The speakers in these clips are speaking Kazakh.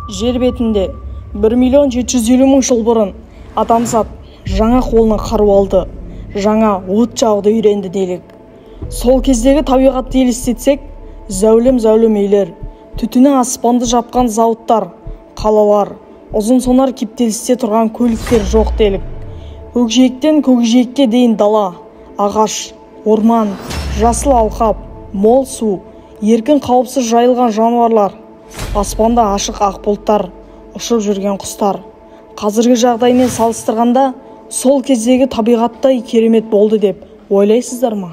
Жер бетінде 1.750.000 жыл бұрын адамзат жаңа қолына қару алды, жаңа от жағуды үйренді делік. Сол кездегі табиғатты елестетсек, зәулім үйлер, түтіні аспанды жапқан зауыттар, қалалар, ұзын сонар кептелісте тұрған көліктер жоқ делік. Көкжиектен көкжиекке дейін дала, ағаш, орман, жасыл алқап, мол су, еркін қауіпсіз жайылған жануарлар, аспанда ашық ақ бұлттар, ұшып жүрген құстар. Қазіргі жағдаймен салыстырғанда сол кездегі табиғаттай керемет болды деп ойлайсыздар ма?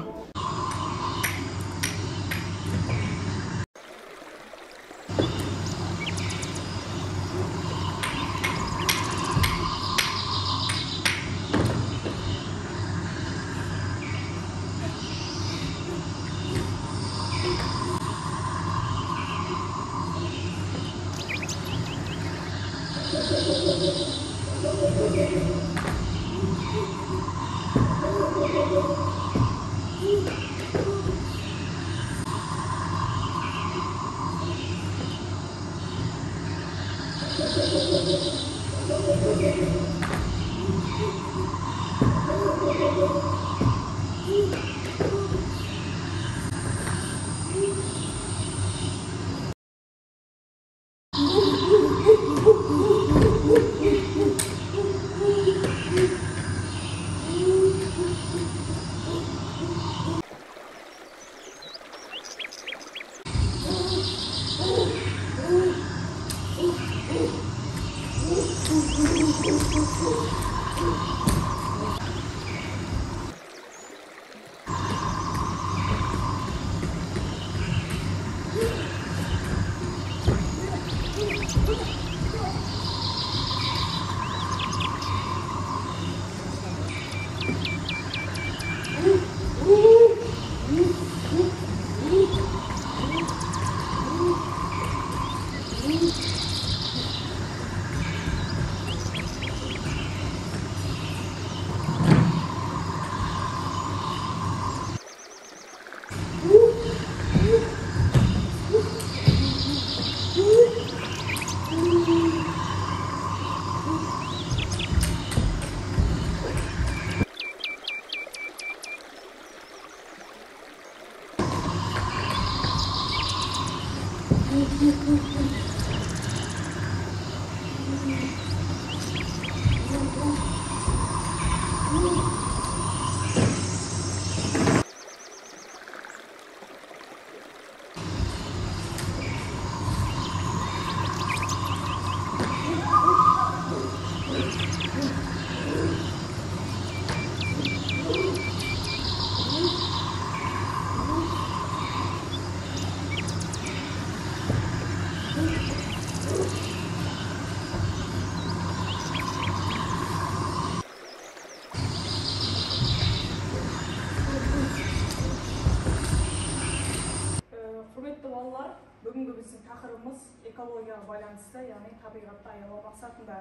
Құрметті балалар, бүгінгі біздің тақырыбымыз экологияға байланысты, яғни табиғатты аялау мақсатында.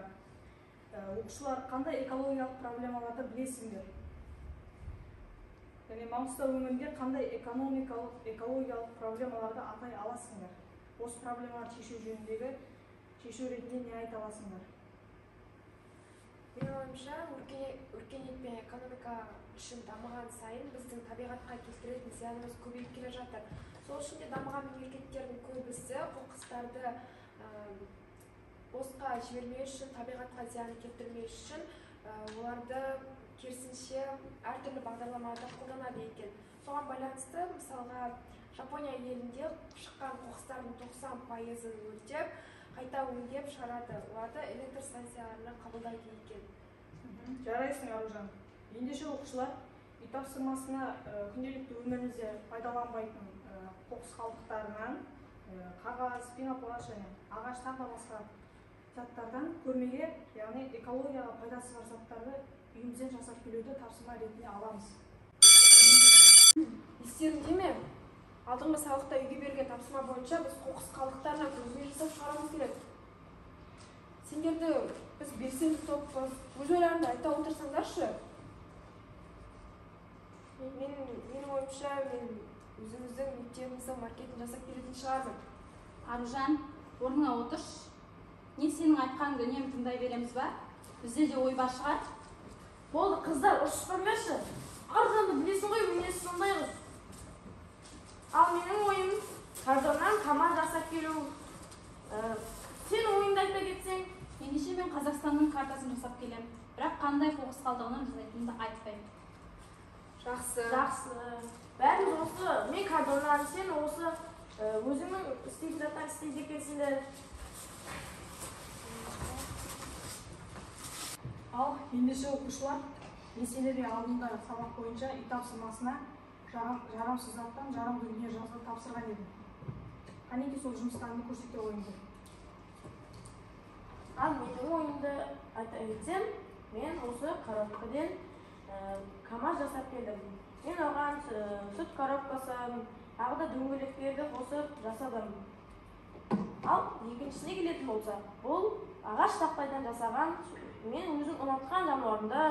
Оқушылар, қандай экологиялық проблемаларды білесіңдер? Және Маңғыстау өңірінде қандай экологиялық проблемаларды атай аласыңдар? Осы проблемаларды шешу ретінде не айта аласыңдар? Менің ойымша, өркениет пен экономика үшін дамыған сайын біздің табиғатқа келтіретін зиянымыз көбейіп келе жатыр. Сол үшін де дамыған мемлекеттердің көбісі қоқыстарды босқа жібермеу үшін, табиғатқа зиян келтірмеу үшін оларды керісінше әртүрлі бағдарламаларда қолданады екен. Соған байланысты, мысалға, Жапония елінде шыққан қоқыстардың 90%-ын өртеп, қайта өңдеп шығарады. Оларды электр станцияларына қабылдайды екен. Жарайсың, Аружан. Ендеше оқушылар, үй тапсырмасына күнделікті өмірімізде пайдаланбайтын қоқыс қалдықтарынан, қағаз, пенопласт және ағаш тағы басқа заттардан көрмеге, яғни экологияға пайдасы бар заттарды үйімізден жасап келуді тапсырма ретінде аламыз. Естеріңде ме? Алдыңғы сабақта үйге берген тапсырма бойынша біз қоқыс қалдықтарынан көзбен жасап шығаруымыз керек. Сендерді біз белсенді топпыз. Өз ойларыңды айта отырсаңдаршы. Менің ойымша, мен өзіміздің мектебіміздің маркетін жасап келетін шығармын. Аружан, орныңа отыршы. Не сенің айтқаныңды үнемі тыңдай береміз ба? Бізде де ой бар шығар. Болды, қыздар, ұрсыспаңдаршы. Аружанды білесің ғой, мінезі сондай қыз. Ал менің ойым картоннан КамАЗ жасап келу. Сен ойыңды айта кетсең? Ендеше мен Қазақстанның картасын жасап келем. Бірақ қандай қоқыс қалдығынан жасайтынымды айтпаймын. Жақсы. Бәріміз осы, мен картоннан, сен осы өзіңнің істейтін заттан істейді екенсіңдер. Ал ендеше оқушылар, мен сендерге алдында сабақ бойынша үй тапсырмасына жарамсыз заттан жарамды дүние жазуды тапсырған едім. Қанеки сол жұмыстарымды көрсете қойыңдар. Ал менің ойымды айта кетсем, мен осы коробкадан КамАЗ жасап келдім. Мен оған сүт коробкасын, тағы да дөңгелектерді қосып жасадым. Ал екіншісіне келетін болса, бұл ағаш тақтайдан жасаған, мен өзім ұнатқан жануарымды,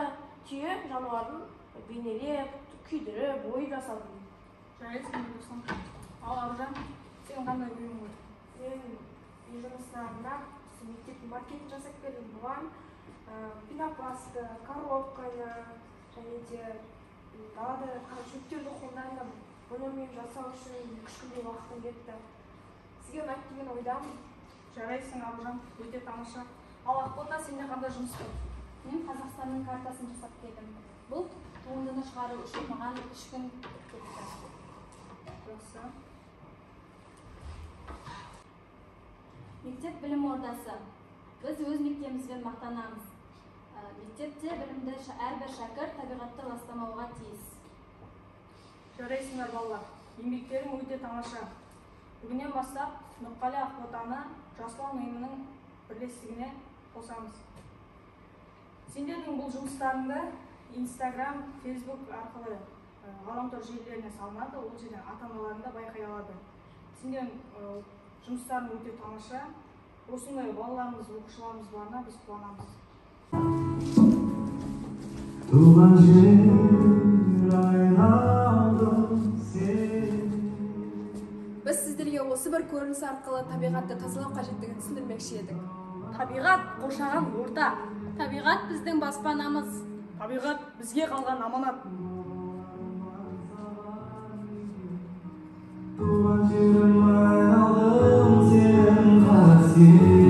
түйе жануарын бейнелеп, күйдіріп, ойып жасадым. Жарайсың, достым. Ал Аружан, сен қандай ойың бар? Мен өзімнің сынағымда мектептің маркетін жасап келдім. Бұған пенопластты, коробканы және де тағы да шөптерді қолдандым. Бұны мен жасау үшін 3 күндей уақытым кетті. Сізге ұнайды деген ойдамын. Жарайсың, Аружан, өте тамаша. Ал Ақбота, сенде қандай жұмыс бар? Мен Қазақстанның картасын жасап келдім. Бұл туындыны шығару үшін маған 3 күн кетті. Жақсы. Мектеп білім ордасы. Біз өз мектебімізбен мақтанамыз. Мектепте білімді әрбір шәкірт табиғатты ластамауға тиіс. Жарайсыңдар балалар, еңбектерің өте тамаша. Бүгіннен бастап Нұрқали Ақботаны жас ұлан ұйымының бірлестігіне қосамыз. Сендердің бұл жұмыстарыңды Instagram, Facebook арқылы ғаламтор желілеріне салынады, ол жерден ата-аналарында байқай алады. Сендердің жұмыстарың өте тамаша. Осындай балаларымыз, оқушыларымыз барына біз қуанамыз. Туған жер айналдым сен. Біз сіздерге осы бір көрініс арқылы табиғатты тазалау қажеттігін түсіндірмекші едік. Табиғат қоршаған орта. Табиғат біздің баспанамыз. Табиғат бізге қалған аманат. Туған жерім айналдым сен қасиет.